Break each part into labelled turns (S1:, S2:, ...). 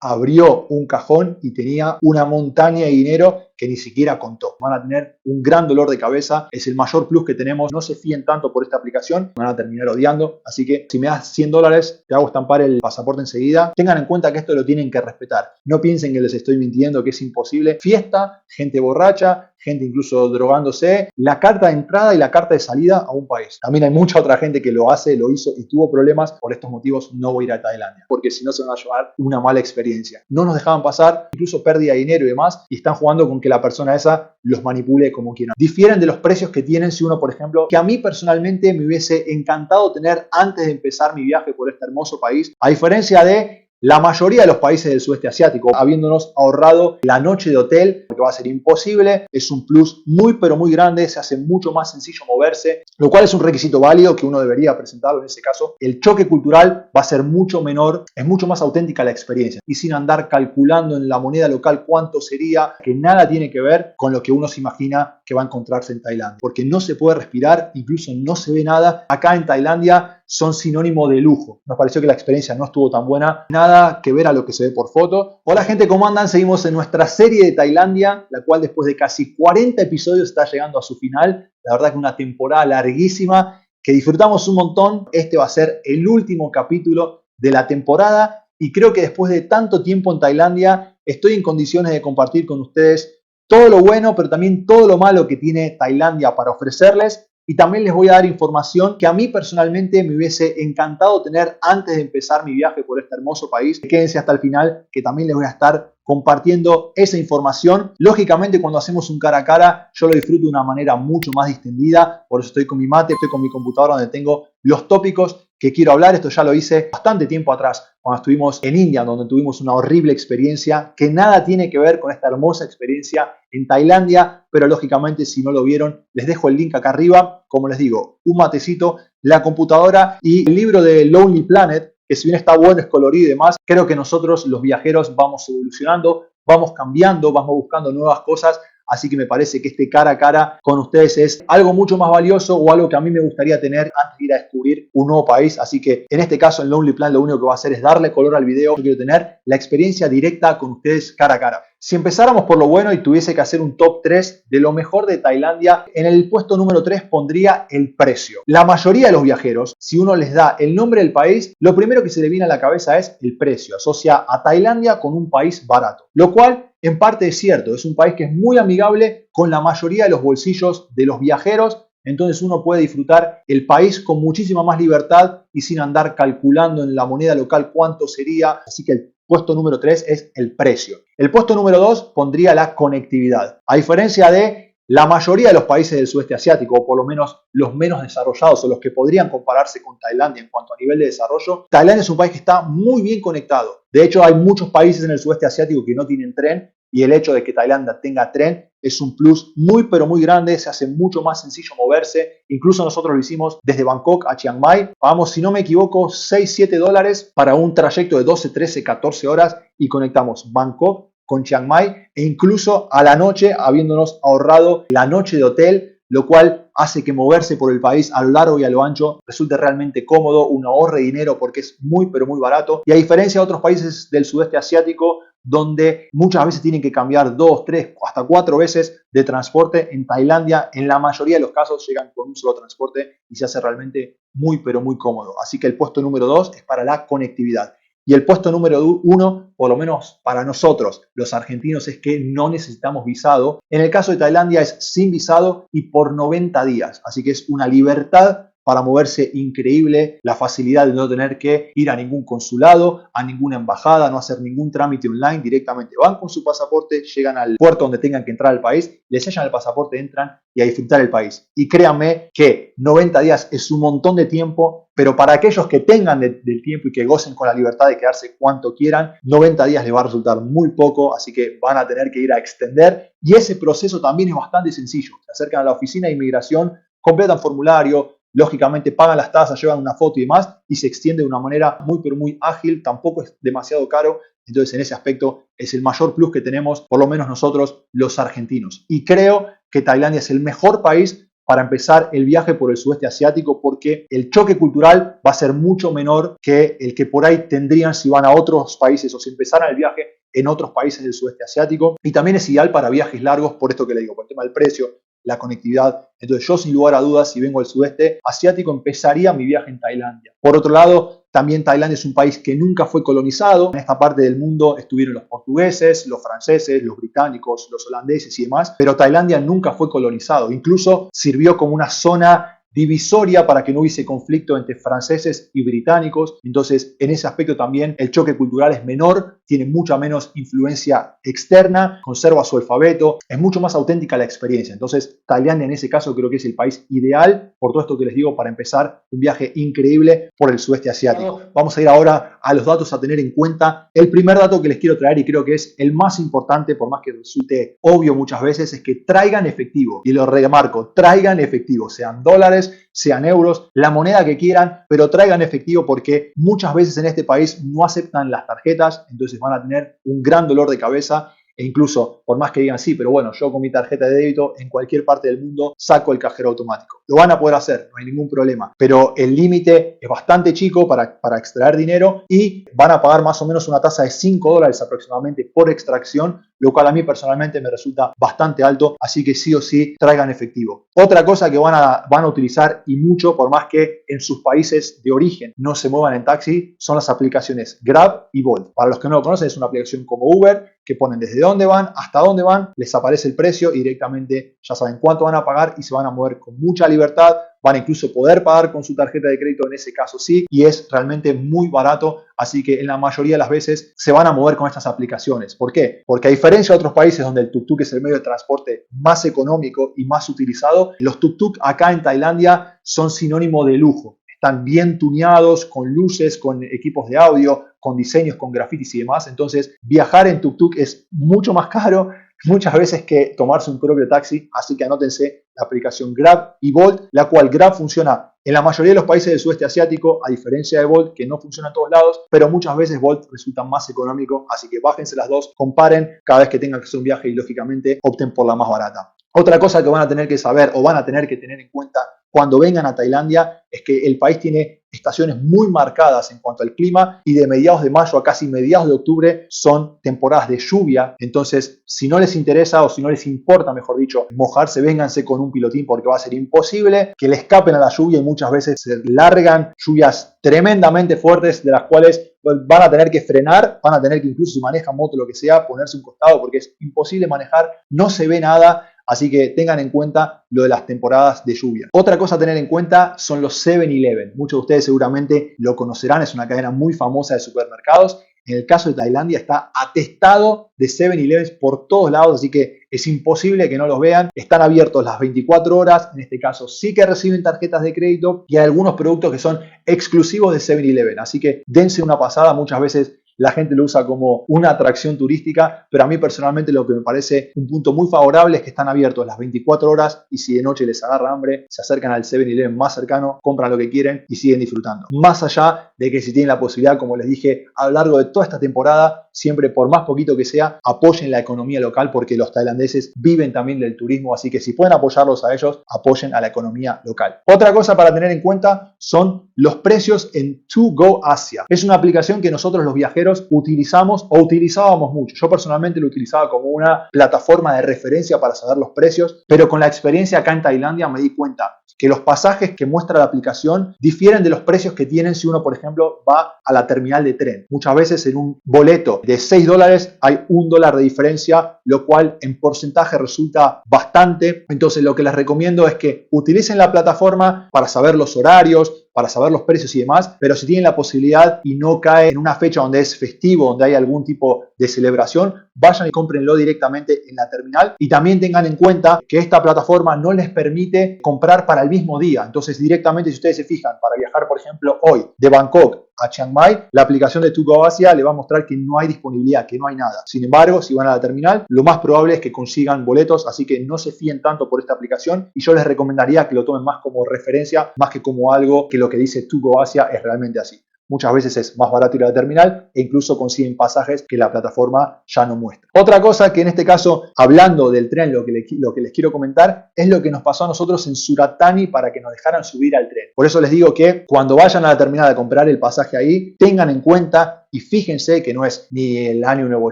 S1: abrió un cajón y tenía una montaña de dinero que ni siquiera contó. Van a tener un gran dolor de cabeza, es el mayor plus que tenemos. No se fíen tanto por esta aplicación, van a terminar odiando. Así que si me das $100, te hago estampar el pasaporte enseguida. Tengan en cuenta que esto lo tienen que respetar. No piensen que les estoy mintiendo, que es imposible. Fiesta, gente borracha, gente incluso drogándose, la carta de entrada y la carta de salida a un país. También hay mucha otra gente que lo hace, lo hizo y tuvo problemas. Por estos motivos no voy a ir a Tailandia, porque si no se van a llevar una mala experiencia. No nos dejaban pasar, incluso pérdida de dinero y demás, y están jugando con que la persona esa los manipule como quieran. Difieren de los precios que tienen si uno, por ejemplo, que a mí personalmente me hubiese encantado tener antes de empezar mi viaje por este hermoso país, a diferencia de la mayoría de los países del sudeste asiático, habiéndonos ahorrado la noche de hotel, porque va a ser imposible, es un plus muy pero muy grande, se hace mucho más sencillo moverse, lo cual es un requisito válido que uno debería presentarlo en ese caso. El choque cultural va a ser mucho menor, es mucho más auténtica la experiencia y sin andar calculando en la moneda local cuánto sería, que nada tiene que ver con lo que uno se imagina que va a encontrarse en Tailandia, porque no se puede respirar, incluso no se ve nada. Acá en Tailandia son sinónimo de lujo. Nos pareció que la experiencia no estuvo tan buena, nada que ver a lo que se ve por foto. Hola gente, ¿cómo andan? Seguimos en nuestra serie de Tailandia, la cual después de casi 40 episodios está llegando a su final. La verdad que una temporada larguísima que disfrutamos un montón. Este va a ser el último capítulo de la temporada y creo que después de tanto tiempo en Tailandia estoy en condiciones de compartir con ustedes todo lo bueno, pero también todo lo malo que tiene Tailandia para ofrecerles. Y también les voy a dar información que a mí personalmente me hubiese encantado tener antes de empezar mi viaje por este hermoso país. Quédense hasta el final, que también les voy a estar compartiendo esa información. Lógicamente, cuando hacemos un cara a cara, yo lo disfruto de una manera mucho más distendida. Por eso estoy con mi mate, estoy con mi computadora donde tengo los tópicos que quiero hablar. Esto ya lo hice bastante tiempo atrás, cuando estuvimos en India, donde tuvimos una horrible experiencia que nada tiene que ver con esta hermosa experiencia en Tailandia, pero lógicamente si no lo vieron, les dejo el link acá arriba. Como les digo, un matecito, la computadora y el libro de Lonely Planet, que si bien está bueno, es colorido y demás, creo que nosotros los viajeros vamos evolucionando, vamos cambiando, vamos buscando nuevas cosas. Así que me parece que este cara a cara con ustedes es algo mucho más valioso o algo que a mí me gustaría tener antes de ir a descubrir un nuevo país. Así que en este caso en Lonely Planet lo único que va a hacer es darle color al video. Yo quiero tener la experiencia directa con ustedes cara a cara. Si empezáramos por lo bueno y tuviese que hacer un top 3 de lo mejor de Tailandia, en el puesto número 3 pondría el precio. La mayoría de los viajeros, si uno les da el nombre del país, lo primero que se le viene a la cabeza es el precio. Asocia a Tailandia con un país barato, lo cual en parte es cierto. Es un país que es muy amigable con la mayoría de los bolsillos de los viajeros. Entonces uno puede disfrutar el país con muchísima más libertad y sin andar calculando en la moneda local cuánto sería. Así que el puesto número 3 es el precio. El puesto número 2 pondría la conectividad. A diferencia de la mayoría de los países del sudeste asiático, o por lo menos los menos desarrollados o los que podrían compararse con Tailandia en cuanto a nivel de desarrollo, Tailandia es un país que está muy bien conectado. De hecho, hay muchos países en el sudeste asiático que no tienen tren y el hecho de que Tailandia tenga tren es un plus muy pero muy grande, se hace mucho más sencillo moverse. Incluso nosotros lo hicimos desde Bangkok a Chiang Mai. Pagamos, si no me equivoco, $6-7 para un trayecto de 12, 13, 14 horas y conectamos Bangkok con Chiang Mai e incluso a la noche, habiéndonos ahorrado la noche de hotel, lo cual hace que moverse por el país a lo largo y a lo ancho resulte realmente cómodo, uno ahorre dinero porque es muy pero muy barato. Y a diferencia de otros países del sudeste asiático, donde muchas veces tienen que cambiar 2, 3, hasta 4 veces de transporte, en Tailandia en la mayoría de los casos llegan con un solo transporte y se hace realmente muy pero muy cómodo. Así que el puesto número 2 es para la conectividad. Y el puesto número 1, por lo menos para nosotros, los argentinos, es que no necesitamos visado. En el caso de Tailandia es sin visado y por 90 días. Así que es una libertad para moverse increíble, la facilidad de no tener que ir a ningún consulado, a ninguna embajada, no hacer ningún trámite online, directamente van con su pasaporte, llegan al puerto donde tengan que entrar al país, les sellan el pasaporte, entran y a disfrutar el país. Y créanme que 90 días es un montón de tiempo, pero para aquellos que tengan del tiempo y que gocen con la libertad de quedarse cuanto quieran, 90 días les va a resultar muy poco, así que van a tener que ir a extender. Y ese proceso también es bastante sencillo. Se acercan a la oficina de inmigración, completan formulario, lógicamente pagan las tasas, llevan una foto y demás y se extiende de una manera muy pero muy ágil, tampoco es demasiado caro. Entonces en ese aspecto es el mayor plus que tenemos, por lo menos nosotros los argentinos. Y creo que Tailandia es el mejor país para empezar el viaje por el sudeste asiático, porque el choque cultural va a ser mucho menor que el que por ahí tendrían si van a otros países o si empezaran el viaje en otros países del sudeste asiático. Y también es ideal para viajes largos, por esto que le digo, por el tema del precio, la conectividad. Entonces yo, sin lugar a dudas, si vengo al sudeste asiático, empezaría mi viaje en Tailandia. Por otro lado, también Tailandia es un país que nunca fue colonizado. En esta parte del mundo estuvieron los portugueses, los franceses, los británicos, los holandeses y demás, pero Tailandia nunca fue colonizado. Incluso sirvió como una zona divisoria para que no hubiese conflicto entre franceses y británicos. Entonces, en ese aspecto también el choque cultural es menor, tiene mucha menos influencia externa, conserva su alfabeto, es mucho más auténtica la experiencia. Entonces, Tailandia en ese caso creo que es el país ideal, por todo esto que les digo, para empezar un viaje increíble por el sudeste asiático. Vamos a ir ahora a los datos a tener en cuenta. El primer dato que les quiero traer, y creo que es el más importante, por más que resulte obvio muchas veces, es que traigan efectivo. Y lo remarco, traigan efectivo, sean dólares, sean euros, la moneda que quieran, pero traigan efectivo, porque muchas veces en este país no aceptan las tarjetas, entonces van a tener un gran dolor de cabeza. E incluso, por más que digan sí, pero bueno, yo con mi tarjeta de débito en cualquier parte del mundo saco el cajero automático. Lo van a poder hacer, no hay ningún problema, pero el límite es bastante chico para extraer dinero y van a pagar más o menos una tasa de $5 aproximadamente por extracción, lo cual a mí personalmente me resulta bastante alto, así que sí o sí traigan efectivo. Otra cosa que van a utilizar, y mucho, por más que en sus países de origen no se muevan en taxi, son las aplicaciones Grab y Bolt. Para los que no lo conocen, es una aplicación como Uber, que ponen desde dónde van hasta dónde van, les aparece el precio y directamente ya saben cuánto van a pagar y se van a mover con mucha libertad. Van a incluso poder pagar con su tarjeta de crédito en ese caso sí, y es realmente muy barato, así que en la mayoría de las veces se van a mover con estas aplicaciones. ¿Por qué? Porque a diferencia de otros países donde el tuk-tuk es el medio de transporte más económico y más utilizado, los tuk-tuk acá en Tailandia son sinónimo de lujo. Están bien tuneados, con luces, con equipos de audio, con diseños, con grafitis y demás. Entonces, viajar en tuk-tuk es mucho más caro muchas veces que tomarse un propio taxi, así que anótense la aplicación Grab y Bolt, la cual Grab funciona en la mayoría de los países del sudeste asiático, a diferencia de Bolt, que no funciona en todos lados, pero muchas veces Bolt resulta más económico, así que bájense las dos, comparen cada vez que tengan que hacer un viaje y lógicamente opten por la más barata. Otra cosa que van a tener que saber o van a tener que tener en cuenta cuando vengan a Tailandia es que el país tiene estaciones muy marcadas en cuanto al clima y de mediados de mayo a casi mediados de octubre son temporadas de lluvia. Entonces, si no les interesa o si no les importa, mejor dicho, mojarse, vénganse con un pilotín porque va a ser imposible que le escapen a la lluvia y muchas veces se largan lluvias tremendamente fuertes de las cuales van a tener que frenar, van a tener que incluso si manejan moto lo que sea, ponerse un costado porque es imposible manejar, no se ve nada. Así que tengan en cuenta lo de las temporadas de lluvia. Otra cosa a tener en cuenta son los 7-Eleven. Muchos de ustedes seguramente lo conocerán, es una cadena muy famosa de supermercados. En el caso de Tailandia está atestado de 7-Eleven por todos lados, así que es imposible que no los vean. Están abiertos las 24 horas, en este caso sí que reciben tarjetas de crédito y hay algunos productos que son exclusivos de 7-Eleven. Así que dense una pasada, muchas veces la gente lo usa como una atracción turística, pero a mí personalmente lo que me parece un punto muy favorable es que están abiertos las 24 horas y si de noche les agarra hambre, se acercan al 7-Eleven más cercano, compran lo que quieren y siguen disfrutando. Más allá de que si tienen la posibilidad, como les dije, a lo largo de toda esta temporada, siempre por más poquito que sea, apoyen la economía local porque los tailandeses viven también del turismo, así que si pueden apoyarlos a ellos, apoyen a la economía local. Otra cosa para tener en cuenta son los precios en To Go Asia. Es una aplicación que nosotros los viajeros utilizamos o utilizábamos mucho. Yo personalmente lo utilizaba como una plataforma de referencia para saber los precios, pero con la experiencia acá en Tailandia me di cuenta que los pasajes que muestra la aplicación difieren de los precios que tienen si uno, por ejemplo, va a la terminal de tren. Muchas veces en un boleto de $6 hay $1 de diferencia, lo cual en porcentaje resulta bastante. Entonces lo que les recomiendo es que utilicen la plataforma para saber los horarios, para saber los precios y demás, pero si tienen la posibilidad y no cae en una fecha donde es festivo, donde hay algún tipo de celebración, vayan y cómprenlo directamente en la terminal. Y también tengan en cuenta que esta plataforma no les permite comprar para el mismo día. Entonces directamente, si ustedes se fijan, para viajar por ejemplo hoy de Bangkok a Chiang Mai, la aplicación de To Go Asia le va a mostrar que no hay disponibilidad, que no hay nada. Sin embargo, si van a la terminal, lo más probable es que consigan boletos, así que no se fíen tanto por esta aplicación y yo les recomendaría que lo tomen más como referencia, más que como algo que lo que dice To Go Asia es realmente así. muchas veces es más barato ir a la terminal e incluso consiguen pasajes que la plataforma ya no muestra. Otra cosa que en este caso, hablando del tren, lo que les quiero comentar es lo que nos pasó a nosotros en Surat Thani para que nos dejaran subir al tren. Por eso les digo que cuando vayan a la terminal a comprar el pasaje ahí, tengan en cuenta y fíjense que no es ni el Año Nuevo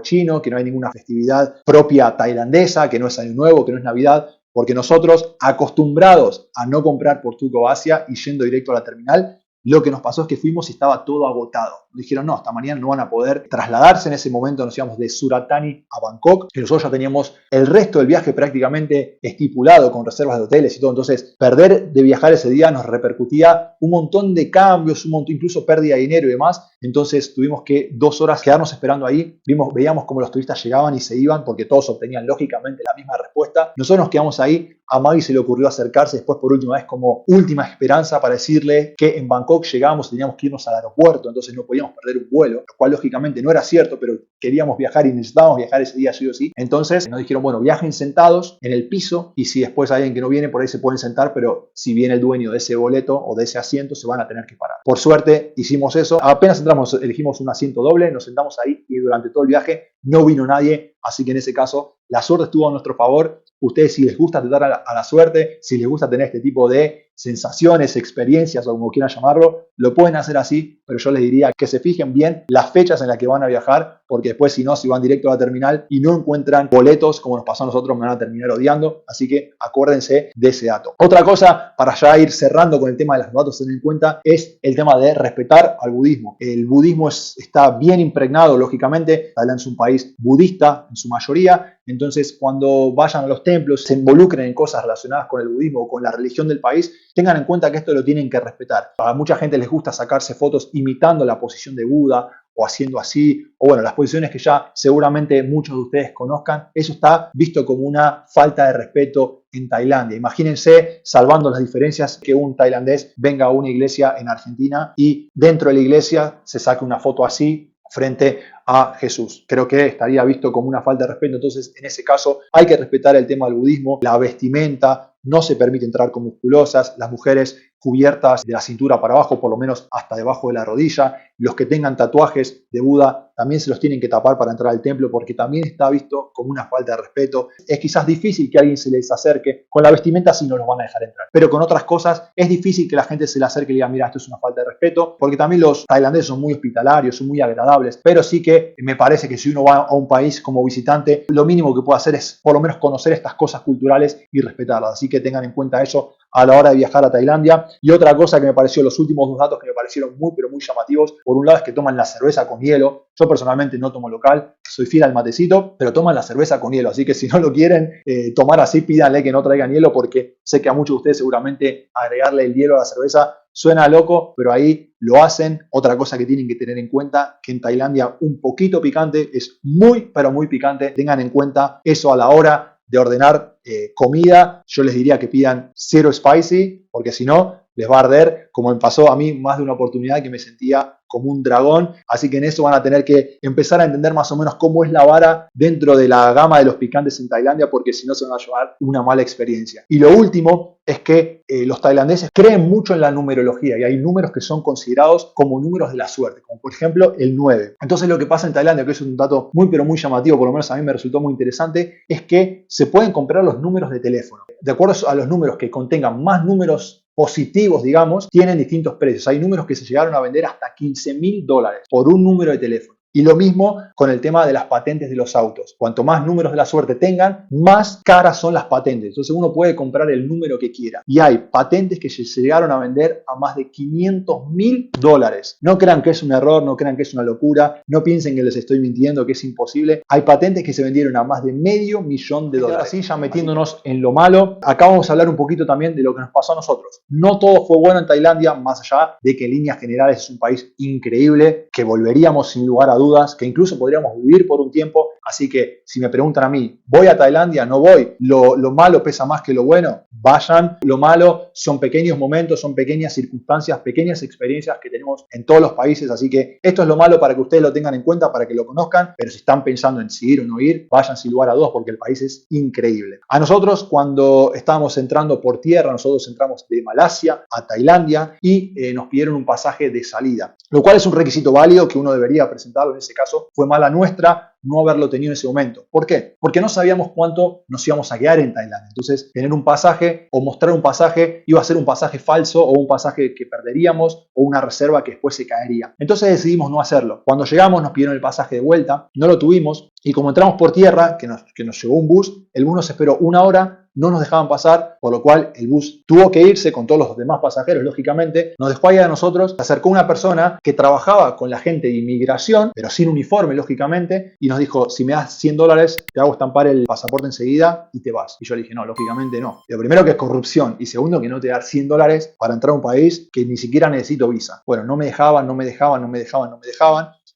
S1: chino, que no hay ninguna festividad propia tailandesa, que no es Año Nuevo, que no es Navidad, porque nosotros, acostumbrados a no comprar por Tuco Asia y yendo directo a la terminal, lo que nos pasó es que fuimos y estaba todo agotado. Nos dijeron, no, hasta mañana no van a poder trasladarse. En ese momento nos íbamos de Surat Thani a Bangkok, y nosotros ya teníamos el resto del viaje prácticamente estipulado con reservas de hoteles y todo. Entonces, perder de viajar ese día nos repercutía un montón de cambios, incluso pérdida de dinero y demás. Entonces, tuvimos que 2 horas quedarnos esperando ahí. Veíamos cómo los turistas llegaban y se iban porque todos obtenían lógicamente la misma respuesta. Nosotros nos quedamos ahí. A Maggie se le ocurrió acercarse después por última vez como última esperanza para decirle que en Bangkok llegábamos y teníamos que irnos al aeropuerto, entonces no podíamos perder un vuelo, lo cual lógicamente no era cierto, pero queríamos viajar y necesitábamos viajar ese día sí o sí. Entonces nos dijeron, bueno, viajen sentados en el piso y si después hay alguien que no viene, por ahí se pueden sentar, pero si viene el dueño de ese boleto o de ese asiento, se van a tener que parar. Por suerte hicimos eso, apenas entramos, elegimos un asiento doble, nos sentamos ahí y durante todo el viaje no vino nadie, así que en ese caso la suerte estuvo a nuestro favor. Ustedes, si les gusta tratar a la suerte, si les gusta tener este tipo de sensaciones, experiencias o como quieran llamarlo, lo pueden hacer así, pero yo les diría que se fijen bien las fechas en las que van a viajar, porque después si no, si van directo a la terminal y no encuentran boletos como nos pasó a nosotros, me van a terminar odiando, así que acuérdense de ese dato. Otra cosa, para ya ir cerrando con el tema de los datos a tener en cuenta, es el tema de respetar al budismo. El budismo está bien impregnado, lógicamente, Tailandia es un país budista en su mayoría, entonces cuando vayan a los templos, se involucren en cosas relacionadas con el budismo o con la religión del país, tengan en cuenta que esto lo tienen que respetar. A mucha gente les gusta sacarse fotos imitando la posición de Buda o haciendo así, o bueno, las posiciones que ya seguramente muchos de ustedes conozcan. Eso está visto como una falta de respeto en Tailandia. Imagínense, salvando las diferencias, que un tailandés venga a una iglesia en Argentina y dentro de la iglesia se saque una foto así frente a Jesús. Creo que estaría visto como una falta de respeto. Entonces, en ese caso, hay que respetar el tema del budismo, la vestimenta. No se permite entrar con musculosas, las mujeres cubiertas de la cintura para abajo, por lo menos hasta debajo de la rodilla. Los que tengan tatuajes de Buda también se los tienen que tapar para entrar al templo porque también está visto como una falta de respeto. Es quizás difícil que alguien se les acerque. Con la vestimenta sí no los van a dejar entrar. Pero con otras cosas es difícil que la gente se le acerque y le diga, mira, esto es una falta de respeto, porque también los tailandeses son muy hospitalarios, son muy agradables. Pero sí que me parece que si uno va a un país como visitante, lo mínimo que puede hacer es por lo menos conocer estas cosas culturales y respetarlas. Así que tengan en cuenta eso a la hora de viajar a Tailandia. Y otra cosa que me pareció, los últimos 2 datos que me parecieron muy, pero muy llamativos, por un lado es que toman la cerveza con hielo. Yo personalmente no tomo local, soy fiel al matecito, pero toman la cerveza con hielo. Así que si no lo quieren tomar así, pídanle que no traigan hielo, porque sé que a muchos de ustedes seguramente agregarle el hielo a la cerveza suena loco, pero ahí lo hacen. Otra cosa que tienen que tener en cuenta, que en Tailandia un poquito picante es muy, pero muy picante. Tengan en cuenta eso a la hora de ordenar comida. Yo les diría que pidan 0 spicy, porque si no, les va a arder, como me pasó a mí más de una oportunidad que me sentía como un dragón. Así que en eso van a tener que empezar a entender más o menos cómo es la vara dentro de la gama de los picantes en Tailandia, porque si no se van a llevar una mala experiencia. Y lo último es que los tailandeses creen mucho en la numerología y hay números que son considerados como números de la suerte, como por ejemplo el 9. Entonces lo que pasa en Tailandia, que es un dato muy pero muy llamativo, por lo menos a mí me resultó muy interesante, es que se pueden comprar los números de teléfono. De acuerdo a los números que contengan más números positivos, digamos, tienen distintos precios. Hay números que se llegaron a vender hasta $15.000 por un número de teléfono. Y lo mismo con el tema de las patentes de los autos. Cuanto más números de la suerte tengan, más caras son las patentes. Entonces uno puede comprar el número que quiera. Y hay patentes que se llegaron a vender a más de $500.000. No crean que es un error, no crean que es una locura, no piensen que les estoy mintiendo, que es imposible. Hay patentes que se vendieron a más de $500.000. Ahora sí, ya metiéndonos en lo malo, acá vamos a hablar un poquito también de lo que nos pasó a nosotros. No todo fue bueno en Tailandia, más allá de que en líneas generales es un país increíble, que volveríamos sin lugar a dudas, que incluso podríamos vivir por un tiempo. Así que si me preguntan a mí, ¿voy a Tailandia? No voy. Lo malo pesa más que lo bueno. Vayan. Lo malo son pequeños momentos, son pequeñas circunstancias, pequeñas experiencias que tenemos en todos los países. Así que esto es lo malo para que ustedes lo tengan en cuenta, para que lo conozcan. Pero si están pensando en si ir o no ir, vayan sin lugar a dudas porque el país es increíble. A nosotros, cuando estábamos entrando por tierra, nosotros entramos de Malasia a Tailandia y nos pidieron un pasaje de salida, lo cual es un requisito válido que uno debería presentarlo. En ese caso fue mala nuestra no haberlo tenido en ese momento. ¿Por qué? Porque no sabíamos cuánto nos íbamos a quedar en Tailandia. Entonces, tener un pasaje o mostrar un pasaje iba a ser un pasaje falso o un pasaje que perderíamos o una reserva que después se caería. Entonces decidimos no hacerlo. Cuando llegamos nos pidieron el pasaje de vuelta, no lo tuvimos y como entramos por tierra, que nos llegó un bus, el bus nos esperó 1 hora, no nos dejaban pasar, por lo cual el bus tuvo que irse con todos los demás pasajeros, lógicamente. Nos dejó ahí a nosotros, se acercó una persona que trabajaba con la gente de inmigración, pero sin uniforme, lógicamente, y nos dijo, si me das $100, te hago estampar el pasaporte enseguida y te vas. Y yo le dije, no, lógicamente no. Lo primero que es corrupción, y segundo que no te dar $100 para entrar a un país que ni siquiera necesito visa. Bueno, no me dejaban.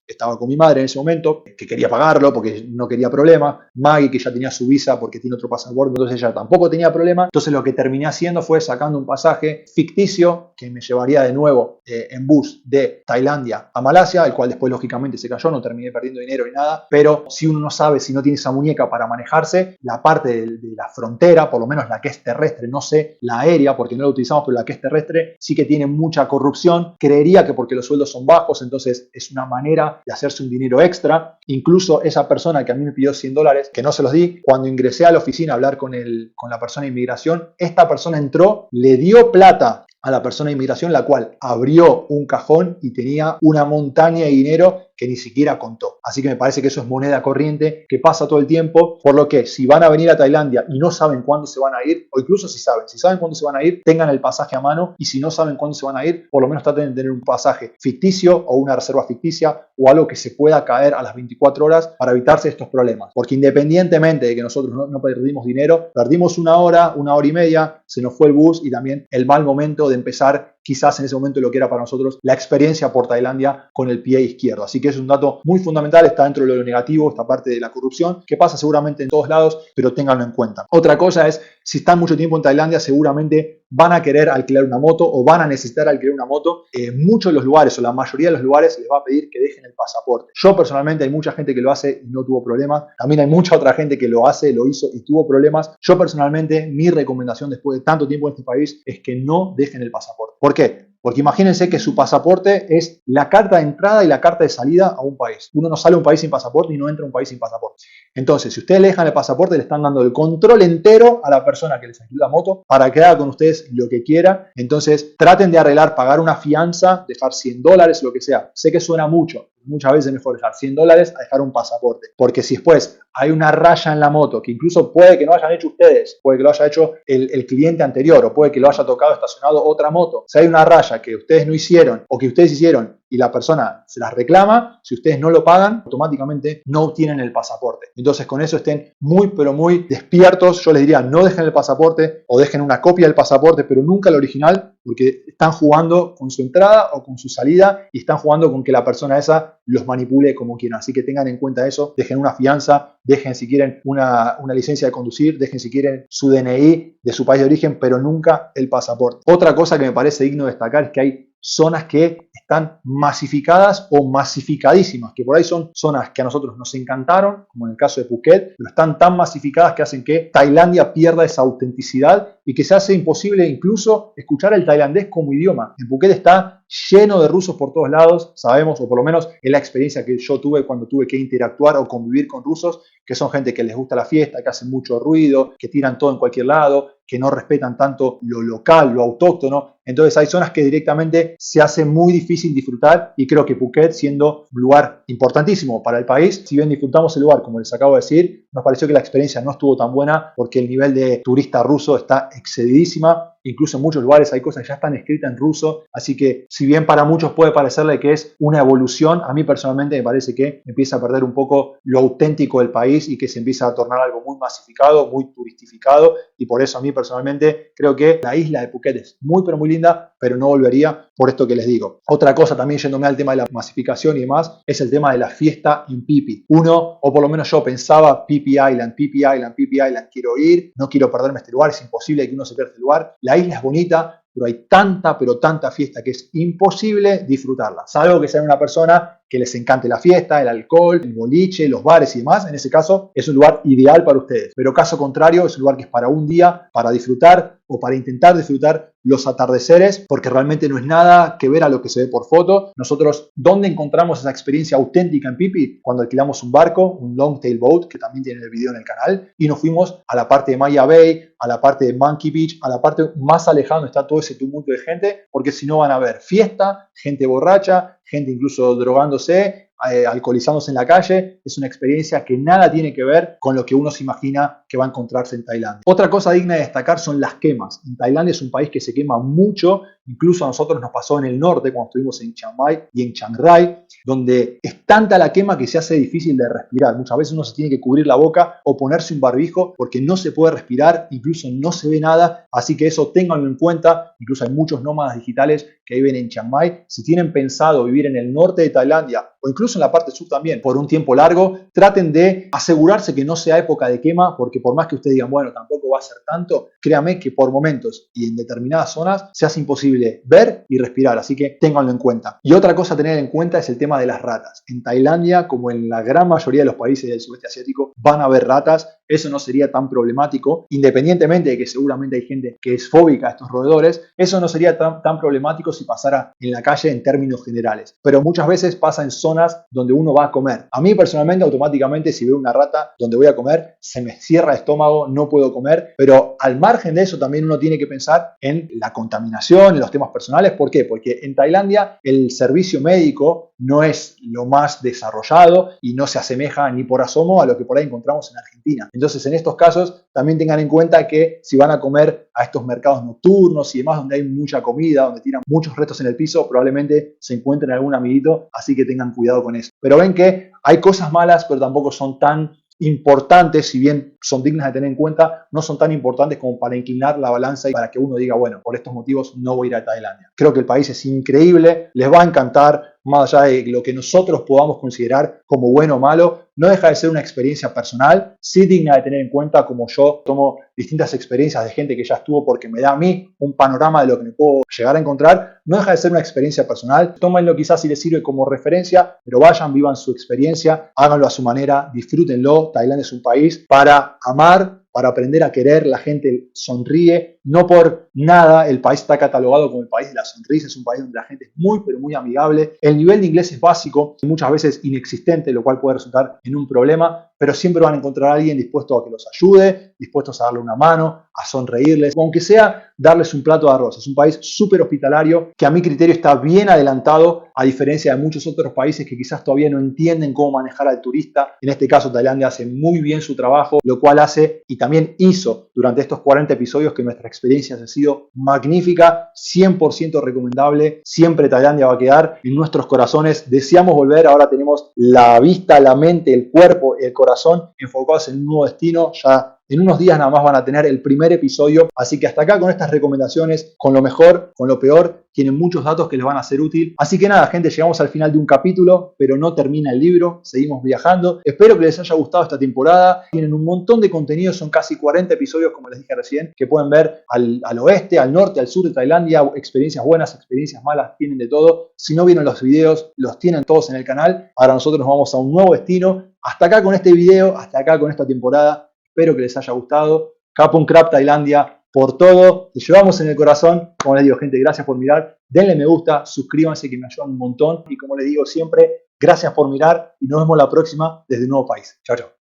S1: Estaba con mi madre en ese momento, que quería pagarlo porque no quería problema. Maggie, que ya tenía su visa porque tiene otro pasaporte, entonces ella tampoco tenía problema. Entonces lo que terminé haciendo fue sacando un pasaje ficticio que me llevaría de nuevo en bus de Tailandia a Malasia, el cual después lógicamente se cayó, no terminé perdiendo dinero ni nada. Pero si uno no sabe, si no tiene esa muñeca para manejarse, la parte de la frontera, por lo menos la que es terrestre, no sé la aérea porque no la utilizamos, pero la que es terrestre sí que tiene mucha corrupción. Creería que porque los sueldos son bajos, entonces es una manera de hacerse un dinero extra. Incluso esa persona que a mí me pidió $100, que no se los di, cuando ingresé a la oficina a hablar con la persona de inmigración, esta persona entró, le dio plata a la persona de inmigración, la cual abrió un cajón y tenía una montaña de dinero que ni siquiera contó. Así que me parece que eso es moneda corriente que pasa todo el tiempo, por lo que si van a venir a Tailandia y no saben cuándo se van a ir, o incluso si saben cuándo se van a ir, tengan el pasaje a mano, y si no saben cuándo se van a ir, por lo menos traten de tener un pasaje ficticio o una reserva ficticia o algo que se pueda caer a las 24 horas para evitarse estos problemas. Porque independientemente de que nosotros no perdimos dinero, perdimos 1 hora, 1 hora y media, se nos fue el bus y también el mal momento de empezar quizás en ese momento lo que era para nosotros la experiencia por Tailandia con el pie izquierdo. Así que es un dato muy fundamental, está dentro de lo negativo, esta parte de la corrupción, que pasa seguramente en todos lados, pero ténganlo en cuenta. Otra cosa es, si están mucho tiempo en Tailandia, seguramente van a querer alquilar una moto o van a necesitar alquilar una moto. Muchos de los lugares o la mayoría de los lugares les va a pedir que dejen el pasaporte. Yo personalmente, hay mucha gente que lo hace y no tuvo problemas. También hay mucha otra gente que lo hace, lo hizo y tuvo problemas. Yo personalmente, mi recomendación después de tanto tiempo en este país es que no dejen el pasaporte. ¿Por qué? Porque imagínense que su pasaporte es la carta de entrada y la carta de salida a un país. Uno no sale a un país sin pasaporte y no entra a un país sin pasaporte. Entonces, si ustedes le dejan el pasaporte, le están dando el control entero a la persona que les alquiló la moto para que haga con ustedes lo que quiera. Entonces, traten de arreglar, pagar una fianza, dejar $100, lo que sea. Sé que suena mucho. Muchas veces es mejor dejar $100 a dejar un pasaporte. Porque si después hay una raya en la moto, que incluso puede que no hayan hecho ustedes, puede que lo haya hecho el cliente anterior, o puede que lo haya tocado estacionado otra moto. Si hay una raya que ustedes no hicieron o que ustedes hicieron y la persona se las reclama, si ustedes no lo pagan, automáticamente no obtienen el pasaporte. Entonces con eso estén muy pero muy despiertos. Yo les diría, no dejen el pasaporte o dejen una copia del pasaporte, pero nunca el original, porque están jugando con su entrada o con su salida y están jugando con que la persona esa los manipule como quieran. Así que tengan en cuenta eso, dejen una fianza, dejen si quieren una licencia de conducir, dejen si quieren su DNI de su país de origen, pero nunca el pasaporte. Otra cosa que me parece digno de destacar es que hay zonas que están masificadas o masificadísimas, que por ahí son zonas que a nosotros nos encantaron, como en el caso de Phuket, pero están tan masificadas que hacen que Tailandia pierda esa autenticidad y que se hace imposible incluso escuchar el tailandés como idioma. En Phuket está lleno de rusos por todos lados, sabemos, o por lo menos es la experiencia que yo tuve cuando tuve que interactuar o convivir con rusos, que son gente que les gusta la fiesta, que hacen mucho ruido, que tiran todo en cualquier lado, que no respetan tanto lo local, lo autóctono. Entonces hay zonas que directamente se hace muy difícil disfrutar y creo que Phuket, siendo un lugar importantísimo para el país, si bien disfrutamos el lugar, como les acabo de decir, nos pareció que la experiencia no estuvo tan buena porque el nivel de turista ruso está excedidísima. incluso en muchos lugares hay cosas que ya están escritas en ruso, así que si bien para muchos puede parecerle que es una evolución, a mí personalmente me parece que empieza a perder un poco lo auténtico del país y que se empieza a tornar algo muy masificado, muy turistificado, y por eso a mí personalmente creo que la isla de Phuket es muy pero muy linda, pero no volvería por esto que les digo. Otra cosa también yéndome al tema de la masificación y demás, es el tema de la fiesta en Phi Phi. Uno, o por lo menos yo pensaba, Phi Phi Island, Phi Phi Island, Phi Phi Island, quiero ir, no quiero perderme este lugar, es imposible que uno se pierda este lugar. La isla es bonita, pero hay tanta, pero tanta fiesta que es imposible disfrutarla. Salvo que sea una persona que les encante la fiesta, el alcohol, el boliche, los bares y demás. En ese caso es un lugar ideal para ustedes. Pero caso contrario, es un lugar que es para un día, para disfrutar o para intentar disfrutar los atardeceres, porque realmente no es nada que ver a lo que se ve por foto. Nosotros, ¿dónde encontramos esa experiencia auténtica en Phi Phi? Cuando alquilamos un barco, un long tail boat, que también tiene el video en el canal, y nos fuimos a la parte de Maya Bay, a la parte de Monkey Beach, a la parte más alejada donde está todo ese tumulto de gente, porque si no van a ver fiesta, gente borracha, gente incluso drogándose, alcoholizándose en la calle. Es una experiencia que nada tiene que ver con lo que uno se imagina que va a encontrarse en Tailandia. Otra cosa digna de destacar son las quemas. En Tailandia es un país que se quema mucho, incluso a nosotros nos pasó en el norte cuando estuvimos en Chiang Mai y en Chiang Rai, donde es tanta la quema que se hace difícil de respirar. Muchas veces uno se tiene que cubrir la boca o ponerse un barbijo porque no se puede respirar, incluso no se ve nada, así que eso ténganlo en cuenta. Incluso hay muchos nómadas digitales que viven en Chiang Mai. Si tienen pensado vivir en el norte de Tailandia o incluso en la parte sur también por un tiempo largo, traten de asegurarse que no sea época de quema, porque por más que ustedes digan, bueno, tampoco va a ser tanto, créanme que por momentos y en determinadas zonas se hace imposible ver y respirar, así que ténganlo en cuenta. Y otra cosa a tener en cuenta es el tema de las ratas. En Tailandia, como en la gran mayoría de los países del sudeste asiático, van a haber ratas. Eso no sería tan problemático, independientemente de que seguramente hay gente que es fóbica a estos roedores. Eso no sería tan problemático si pasara en la calle en términos generales, pero muchas veces pasa en zonas donde uno va a comer. A mí personalmente, automáticamente, si veo una rata donde voy a comer, se me cierra el estómago, no puedo comer, pero al margen de eso también uno tiene que pensar en la contaminación, en los temas personales. ¿Por qué? Porque en Tailandia el servicio médico no es lo más desarrollado y no se asemeja ni por asomo a lo que por ahí encontramos en Argentina. Entonces, en estos casos, también tengan en cuenta que si van a comer a estos mercados nocturnos y demás, donde hay mucha comida, donde tiran muchos restos en el piso, probablemente se encuentren algún amiguito, así que tengan cuidado con eso. Pero ven que hay cosas malas, pero tampoco son tan importantes, si bien son dignas de tener en cuenta, no son tan importantes como para inclinar la balanza y para que uno diga, bueno, por estos motivos no voy a ir a Tailandia. Creo que el país es increíble, les va a encantar, más allá de lo que nosotros podamos considerar como bueno o malo, no deja de ser una experiencia personal, sí digna de tener en cuenta, como yo tomo distintas experiencias de gente que ya estuvo porque me da a mí un panorama de lo que me puedo llegar a encontrar. No deja de ser una experiencia personal, tómenlo quizás si les sirve como referencia, pero vayan, vivan su experiencia, háganlo a su manera, disfrútenlo. Tailandia es un país para amar, para aprender a querer. La gente sonríe, no por nada el país está catalogado como el país de la sonrisa. Es un país donde la gente es muy pero muy amigable. El nivel de inglés es básico, muchas veces inexistente, lo cual puede resultar en un problema, pero siempre van a encontrar a alguien dispuesto a que los ayude, dispuestos a darle una mano, a sonreírles, o aunque sea darles un plato de arroz. Es un país súper hospitalario que a mi criterio está bien adelantado, a diferencia de muchos otros países que quizás todavía no entienden cómo manejar al turista. En este caso, Tailandia hace muy bien su trabajo, lo cual hace y también hizo durante estos 40 episodios que nuestra experiencia ha sido magnífica, 100% recomendable. Siempre Tailandia va a quedar en nuestros corazones. Deseamos volver, ahora tenemos la vista, la mente, el cuerpo, el corazón enfocados en un nuevo destino. Ya en unos días nada más van a tener el primer episodio, así que hasta acá con estas recomendaciones, con lo mejor, con lo peor, tienen muchos datos que les van a ser útil. Así que nada, gente, llegamos al final de un capítulo, pero no termina el libro, seguimos viajando. Espero que les haya gustado esta temporada. Tienen un montón de contenido, son casi 40 episodios, como les dije recién, que pueden ver al oeste, al norte, al sur de Tailandia. Experiencias buenas, experiencias malas, tienen de todo. Si no vieron los videos, los tienen todos en el canal. Ahora nosotros nos vamos a un nuevo destino. Hasta acá con este video, hasta acá con esta temporada. Espero que les haya gustado. Kapun Krap Tailandia por todo. Te llevamos en el corazón. Como les digo, gente, gracias por mirar. Denle me gusta, suscríbanse que me ayudan un montón. Y como les digo siempre, gracias por mirar y nos vemos la próxima desde un nuevo país. Chao, chao.